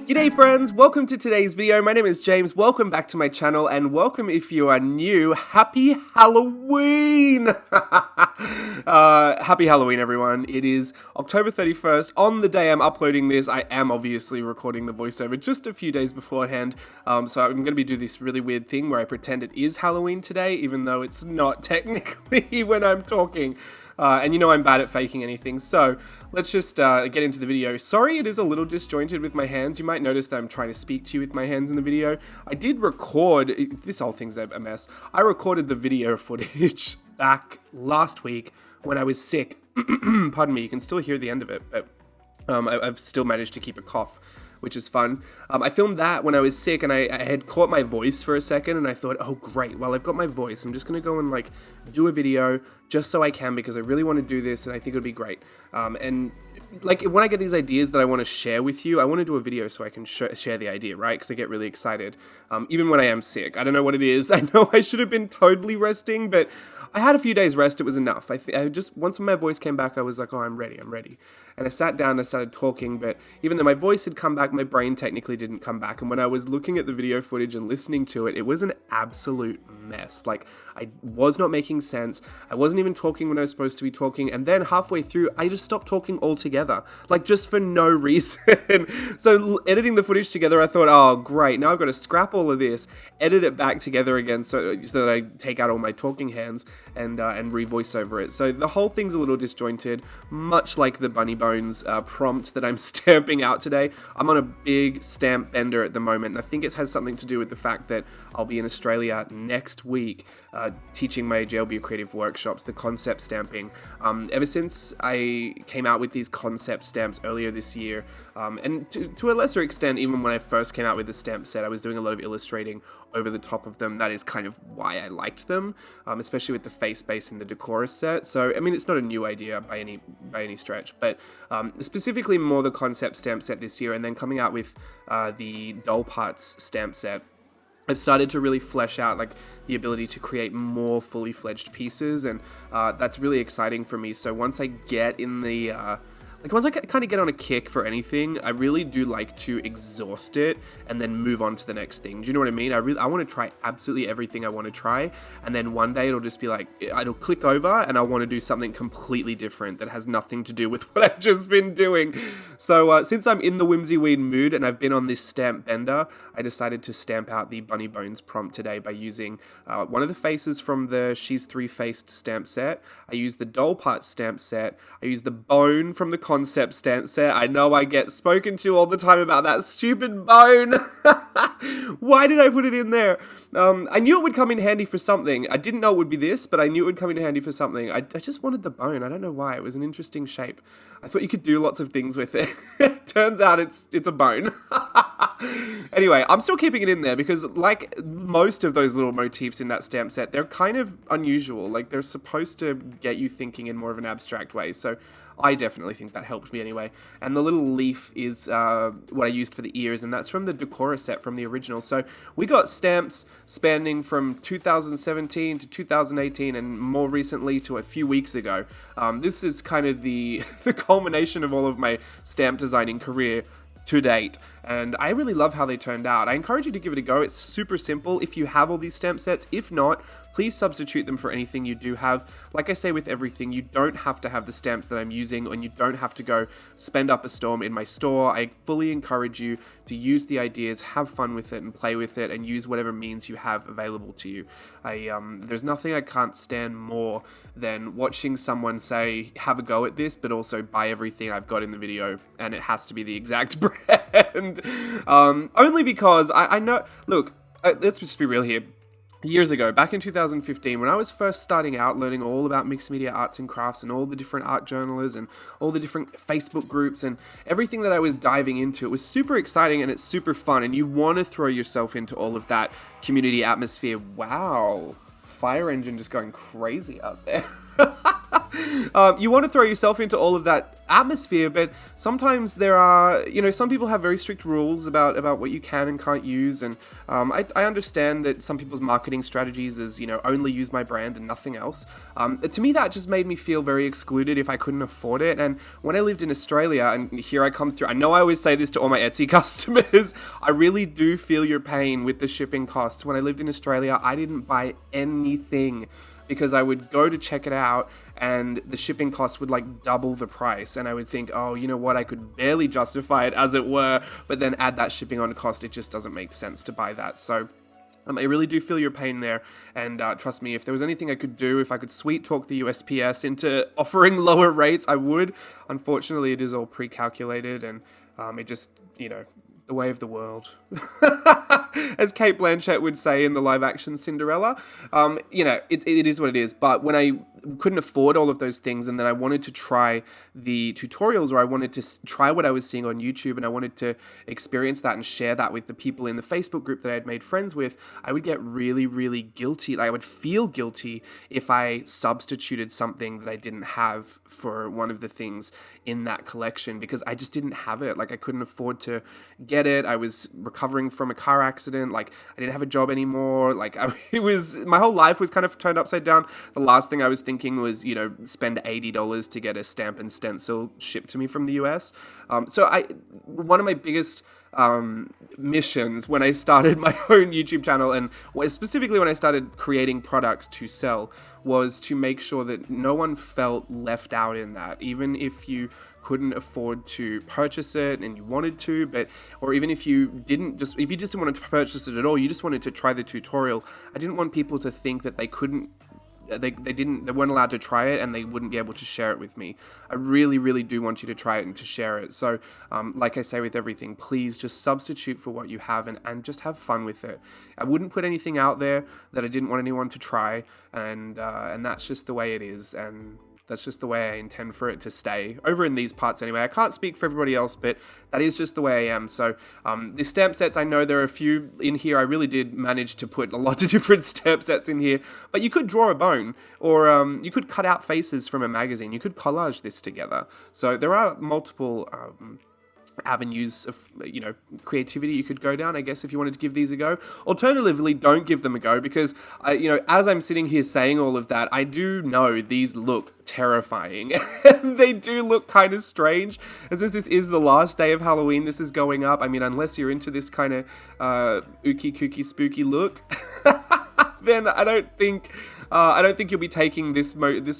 G'day friends, welcome to today's video. My name is James, welcome back to my channel, and welcome if you are new. Happy Halloween! Happy Halloween everyone. It is October 31st. On the day I'm uploading this, I am obviously recording the voiceover just a few days beforehand. So I'm going to be doing this really weird thing where I pretend it is Halloween today, even though it's not technically when I'm talking. And you know I'm bad at faking anything, so let's just get into the video. Sorry it is a little disjointed with my hands. You might notice that I'm trying to speak to you with my hands in the video. I did record, this whole thing's a mess. I recorded the video footage back last week when I was sick. Pardon me, you can still hear the end of it, but I've still managed to keep a cough, which is fun. I filmed that when I was sick, and I had caught my voice for a second, and I thought, oh great, well I've got my voice, I'm just gonna go and like do a video just so I can, because I really want to do this and I think it'll be great. And like when I get these ideas that I want to share with you, I want to do a video so I can share the idea, right? Because I get really excited, even when I am sick. I don't know what it is. I know I should have been totally resting, but I had a few days rest, it was enough. I just, once my voice came back, I was like, oh, I'm ready. And I sat down, I started talking, but even though my voice had come back, my brain technically didn't come back. And when I was looking at the video footage and listening to it, it was an absolute mess. Like, I was not making sense. I wasn't even talking when I was supposed to be talking. And then halfway through, I just stopped talking altogether, like just for no reason. So editing the footage together, I thought, oh, great. Now I've got to scrap all of this, edit it back together again so that I take out all my talking hands and re-voice over it. So the whole thing's a little disjointed, much like the Bunny Bones prompt that I'm stamping out today. I'm on a big stamp bender at the moment, and I think it has something to do with the fact that I'll be in Australia next week teaching my JLB Creative workshops, the concept stamping. Ever since I came out with these concept stamps earlier this year, and to a lesser extent, even when I first came out with the stamp set, I was doing a lot of illustrating over the top of them. That is kind of why I liked them, especially with the face base in the Decorus set. So, I mean, it's not a new idea by any stretch, but specifically more the concept stamp set this year, and then coming out with the doll parts stamp set, I've started to really flesh out like the ability to create more fully fledged pieces, and that's really exciting for me. So once I get in the once I kind of get on a kick for anything, I really do like to exhaust it and then move on to the next thing. Do you know what I mean? I want to try absolutely everything I want to try, and then one day it'll just be like, it'll click over and I want to do something completely different that has nothing to do with what I've just been doing. So since I'm in the WHIMSYWEEN mood and I've been on this stamp bender, I decided to stamp out the Bunny Bones prompt today by using one of the faces from the She's Three-Faced stamp set. I used the doll parts stamp set. I used the bone from the concept stamp set. I know I get spoken to all the time about that stupid bone. Why did I put it in there? I knew it would come in handy for something. I didn't know it would be this, but I knew it would come in handy for something. I just wanted the bone. I don't know why. It was an interesting shape. I thought you could do lots of things with it. Turns out it's a bone. Anyway, I'm still keeping it in there because, like most of those little motifs in that stamp set, they're kind of unusual. Like, they're supposed to get you thinking in more of an abstract way. So I definitely think that helped me anyway. And the little leaf is what I used for the ears, and that's from the Decorus set from the original. So we got stamps spanning from 2017 to 2018, and more recently to a few weeks ago. This is kind of the culmination of all of my stamp designing career to date, and I really love how they turned out. I encourage you to give it a go. It's super simple if you have all these stamp sets. If not, please substitute them for anything you do have. Like I say with everything, you don't have to have the stamps that I'm using, and you don't have to go spend up a storm in my store. I fully encourage you to use the ideas, have fun with it, and play with it, and use whatever means you have available to you. There's nothing I can't stand more than watching someone say, have a go at this, but also buy everything I've got in the video, and it has to be the exact brand. Only because I know, look, let's just be real here. Years ago, back in 2015, when I was first starting out learning all about mixed media arts and crafts and all the different art journalists and all the different Facebook groups and everything that I was diving into, it was super exciting and it's super fun, and you want to throw yourself into all of that community atmosphere. Wow, fire engine just going crazy out there. You want to throw yourself into all of that atmosphere, but sometimes there are, some people have very strict rules about what you can and can't use, and I understand that some people's marketing strategies is, only use my brand and nothing else. To me, that just made me feel very excluded if I couldn't afford it. And when I lived in Australia, and here I come through, I know I always say this to all my Etsy customers, I really do feel your pain with the shipping costs. When I lived in Australia, I didn't buy anything because I would go to check it out and the shipping costs would like double the price. And I would think, oh, you know what? I could barely justify it as it were, but then add that shipping on cost. It just doesn't make sense to buy that. So I really do feel your pain there. And trust me, if there was anything I could do, if I could sweet talk the USPS into offering lower rates, I would. Unfortunately, it is all pre-calculated and it just, the way of the world. As Kate Blanchett would say in the live action Cinderella, it is what it is. But when I couldn't afford all of those things and then I wanted to try the tutorials, or I wanted to try what I was seeing on YouTube and I wanted to experience that and share that with the people in the Facebook group that I had made friends with, I would get really, really guilty. Like, I would feel guilty if I substituted something that I didn't have for one of the things in that collection because I just didn't have it. Like, I couldn't afford to get it. I was recovering from a car accident. Like, I didn't have a job anymore. Like, my whole life was kind of turned upside down. The last thing I was thinking was, spend $80 to get a stamp and stencil shipped to me from the US. So one of my biggest missions when I started my own YouTube channel, and specifically when I started creating products to sell, was to make sure that no one felt left out in that, even if you couldn't afford to purchase it and you wanted to, or even if you just didn't want to purchase it at all, you just wanted to try the tutorial. I didn't want people to think that they weren't allowed to try it and they wouldn't be able to share it with me. I really, really do want you to try it and to share it. So, like I say with everything, please just substitute for what you have and just have fun with it. I wouldn't put anything out there that I didn't want anyone to try, and that's just the way it is, and that's just the way I intend for it to stay, over in these parts anyway. I can't speak for everybody else, but that is just the way I am. So the stamp sets, I know there are a few in here. I really did manage to put a lot of different stamp sets in here, but you could draw a bone, or you could cut out faces from a magazine. You could collage this together. So there are multiple avenues of creativity you could go down, I guess, if you wanted to give these a go. Alternatively, don't give them a go, because as I'm sitting here saying all of that, I do know these look terrifying. They do look kind of strange, and since this is the last day of Halloween this is going up, I mean, unless you're into this kind of ooky kooky spooky look, then I don't think you'll be taking this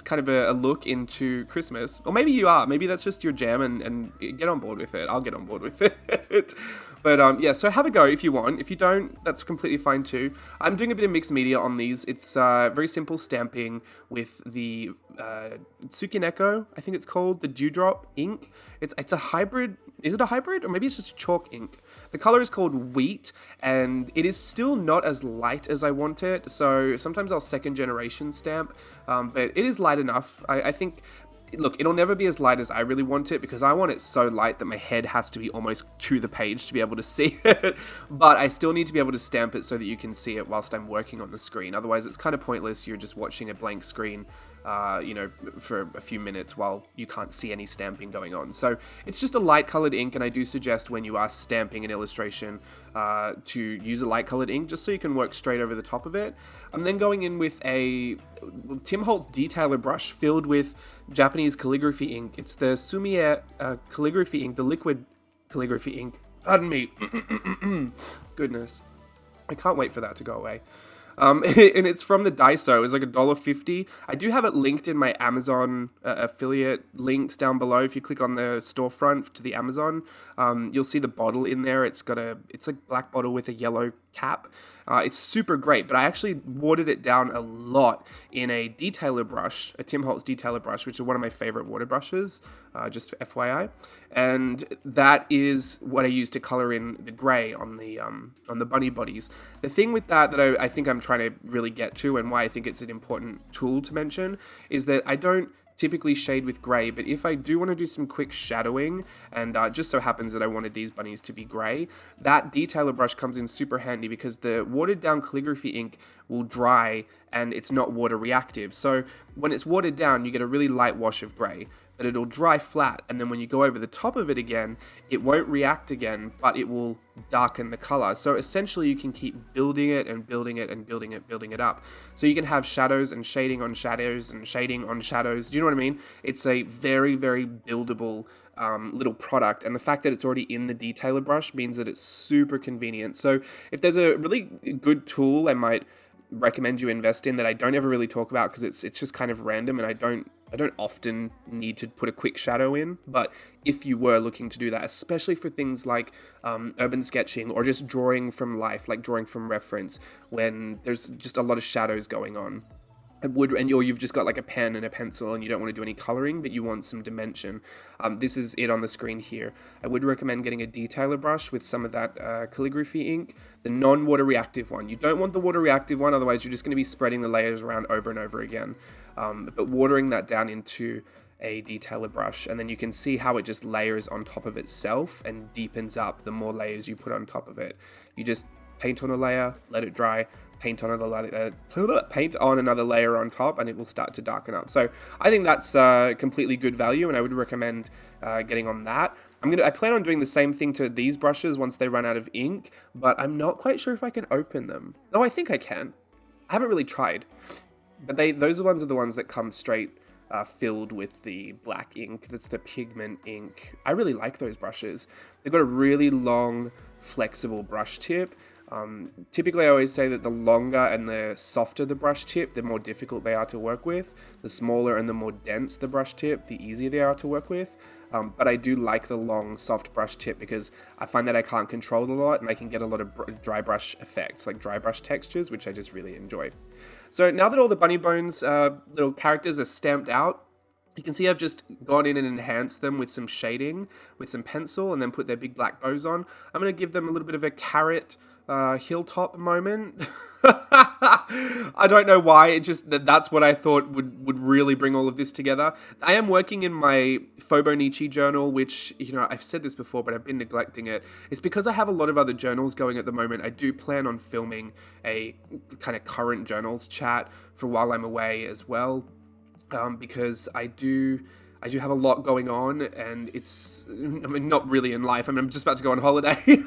kind of a look into Christmas. Or maybe you are. Maybe that's just your jam, and get on board with it. I'll get on board with it. But so have a go if you want. If you don't, that's completely fine too. I'm doing a bit of mixed media on these. It's very simple stamping with the Tsukineko, I think it's called, the Dewdrop ink. It's a hybrid. Is it a hybrid? Or maybe it's just chalk ink. The color is called Wheat, and it is still not as light as I want it. So sometimes I'll second generation stamp, but it is light enough. I think, look, it'll never be as light as I really want it, because I want it so light that my head has to be almost to the page to be able to see it. But I still need to be able to stamp it so that you can see it whilst I'm working on the screen. Otherwise, it's kind of pointless. You're just watching a blank screen, for a few minutes while you can't see any stamping going on. So it's just a light colored ink, and I do suggest when you are stamping an illustration to use a light colored ink, just so you can work straight over the top of it. I'm then going in with a Tim Holtz detailer brush filled with Japanese calligraphy ink. It's the Sumier calligraphy ink, the liquid calligraphy ink. Pardon me. Goodness. I can't wait for that to go away. And it's from the Daiso. It's like $1.50. I do have it linked in my Amazon affiliate links down below. If you click on the storefront to the Amazon, you'll see the bottle in there. It's like black bottle with a yellow cap. It's super great, but I actually watered it down a lot in a detailer brush, a Tim Holtz detailer brush, which is one of my favorite water brushes, just for FYI. And that is what I use to color in the gray on the bunny bodies. The thing with that I think I'm trying to really get to, and why I think it's an important tool to mention, is that I don't typically shade with grey, but if I do want to do some quick shadowing, and just so happens that I wanted these bunnies to be grey, that detailer brush comes in super handy because the watered down calligraphy ink will dry and it's not water reactive. So when it's watered down, you get a really light wash of grey, but it'll dry flat, and then when you go over the top of it again, it won't react again, but it will darken the color. So essentially you can keep building it and building it and building it up. So you can have shadows and shading on shadows and shading on shadows. Do you know what I mean? It's a very, very buildable little product, and the fact that it's already in the detailer brush means that it's super convenient. So if there's a really good tool I might recommend you invest in that I don't ever really talk about because it's just kind of random, and I don't often need to put a quick shadow in, but if you were looking to do that, especially for things like urban sketching or just drawing from life, like drawing from reference, when there's just a lot of shadows going on, or you've just got like a pen and a pencil and you don't want to do any coloring, but you want some dimension. This is it on the screen here. I would recommend getting a detailer brush with some of that calligraphy ink, the non-water reactive one. You don't want the water reactive one, otherwise you're just going to be spreading the layers around over and over again. But watering that down into a detailer brush, and then you can see how it just layers on top of itself and deepens up the more layers you put on top of it. You just paint on a layer, let it dry, paint on another layer on top, and it will start to darken up. So I think that's completely good value, and I would recommend getting on that. I plan on doing the same thing to these brushes once they run out of ink, but I'm not quite sure if I can open them. No, I think I can. I haven't really tried, but those ones are the ones that come straight filled with the black ink. That's the pigment ink. I really like those brushes. They've got a really long, flexible brush tip. Typically I always say that the longer and the softer the brush tip, the more difficult they are to work with. The smaller and the more dense the brush tip, the easier they are to work with. But I do like the long, soft brush tip because I find that I can't control it a lot, and I can get a lot of dry brush effects, like dry brush textures, which I just really enjoy. So now that all the Bunny Bones little characters are stamped out, you can see I've just gone in and enhanced them with some shading, with some pencil, and then put their big black bows on. I'm going to give them a little bit of a carrot hilltop moment. I don't know why, it just that's what I thought would really bring all of this together. I am working in my Fobonichi journal, which, you know, I've said this before, but I've been neglecting it. It's because I have a lot of other journals going at the moment. I do plan on filming a kind of current journals chat for while I'm away as well, because I do have a lot going on, and not really in life. I'm just about to go on holiday.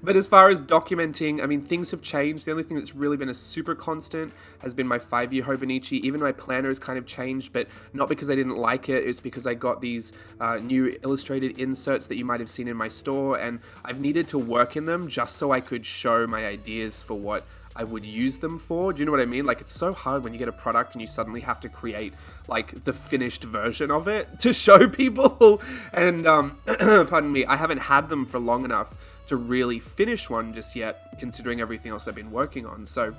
But as far as documenting, things have changed. The only thing that's really been a super constant has been my 5-year Hobonichi. Even my planner has kind of changed, but not because I didn't like it. It's because I got these new illustrated inserts that you might have seen in my store, and I've needed to work in them just so I could show my ideas for what I would use them for. Do you know what I mean? Like, it's so hard when you get a product and you suddenly have to create like the finished version of it to show people. And pardon me, I haven't had them for long enough to really finish one just yet, considering everything else I've been working on. So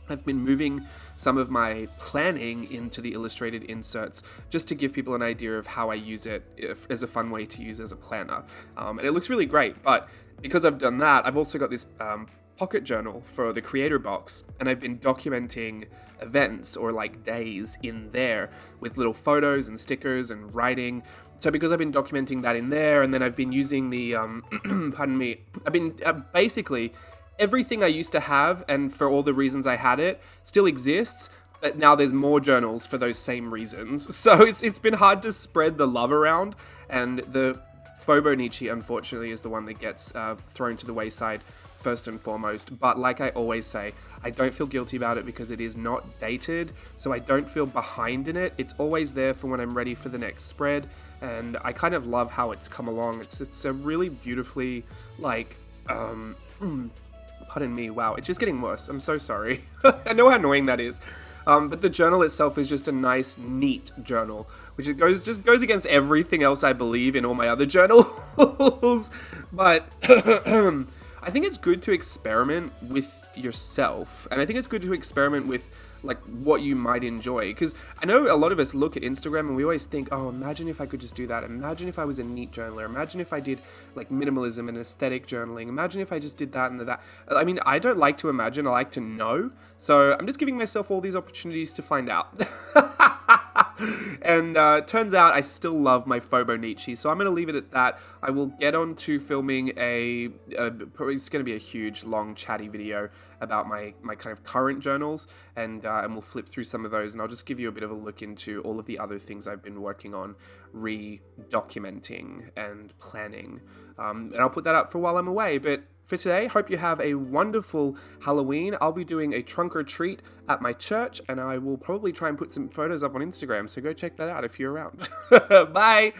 I've been moving some of my planning into the illustrated inserts just to give people an idea of how I use it as a fun way to use as a planner. And it looks really great, but because I've done that, I've also got this pocket journal for the creator box, and I've been documenting events or like days in there with little photos and stickers and writing. So because I've been documenting that in there, and then I've been using the pardon me, I've been basically everything I used to have, and for all the reasons I had it, still exists, but now there's more journals for those same reasons. So it's been hard to spread the love around, and the Fobonichi, unfortunately, is the one that gets thrown to the wayside first and foremost. But like I always say, I don't feel guilty about it because it is not dated, so I don't feel behind in it. It's always there for when I'm ready for the next spread, and I kind of love how it's come along. It's a really beautifully, like, pardon me, wow, it's just getting worse. I'm so sorry. I know how annoying that is. But the journal itself is just a nice, neat journal, which just goes against everything else I believe in all my other journals. But I think it's good to experiment with yourself, and I think it's good to experiment with like what you might enjoy, because I know a lot of us look at Instagram and we always think, oh, imagine if I could just do that, imagine if I was a neat journaler, imagine if I did like minimalism and aesthetic journaling, imagine if I just did that and that. I mean, I don't like to imagine, I like to know, so I'm just giving myself all these opportunities to find out. And turns out I still love my Fobonichi, so I'm going to leave it at that. I will get on to filming probably it's going to be a huge, long, chatty video about my kind of current journals, and we'll flip through some of those, and I'll just give you a bit of a look into all of the other things I've been working on, re-documenting and planning. And I'll put that up for while I'm away, but for today, hope you have a wonderful Halloween. I'll be doing a trunk or treat at my church, and I will probably try and put some photos up on Instagram, so go check that out if you're around. Bye!